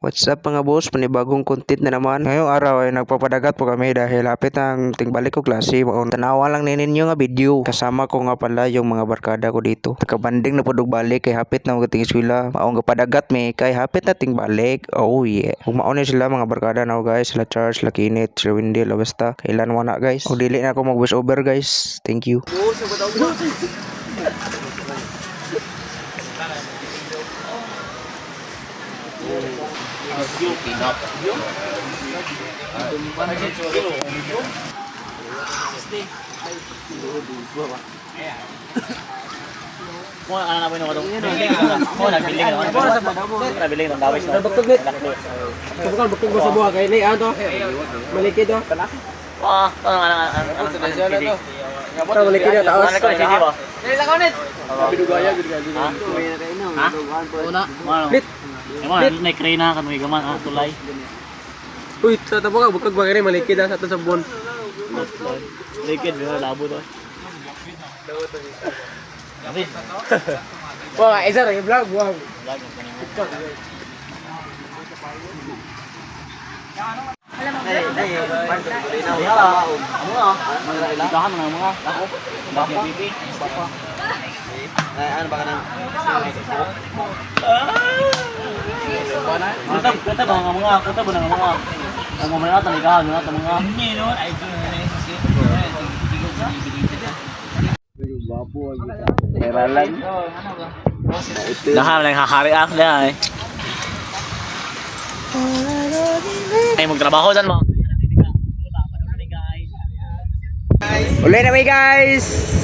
What's up mga boss? Panibagong content na naman. Ngayong araw ay nagpapadagat po kami dahil hapit ang tingbalik ko klase. Tanawa lang ninyo nga video. Kasama ko nga pala yung mga barkada ko dito. Nakabanding na po balik kay hapit na mga eskwela. Maong padagat may kay hapit na tingbalik. Oh yeah. Kung mauna sila mga barkada na guys. Sila Charles, sila Kinit, sila Wendell, basta. Kailan wana guys. O dili na ako mag voice over guys. Thank you. Mo ana na pino kadong. Mo nagbiling ako. Nagbiling ng dawis na. Bakit Subukan bakit mo sa buha kay ni ato. Malikid do. Wah, ano. Para malikid do taos. Ano ko si Dibo? Dili lang konit. Bidugaya bidugaya. Ha? Una. Bit. Mo na krena kan may gaman tulay. Uy, sa tabo ka bukag bagay malikid sa ato sa buwan. Likid na labo to. David. Wah, isa ra vlog, wow. Ano ba ka nang? Kata ba nga mga? Kata ba nga mga? Ang mga nata ni kahan nata mga. Ni no, ay do na Keralan. Dah lang hahari ak dah. Ay magtrabaho dyan mo. Uli na may guys.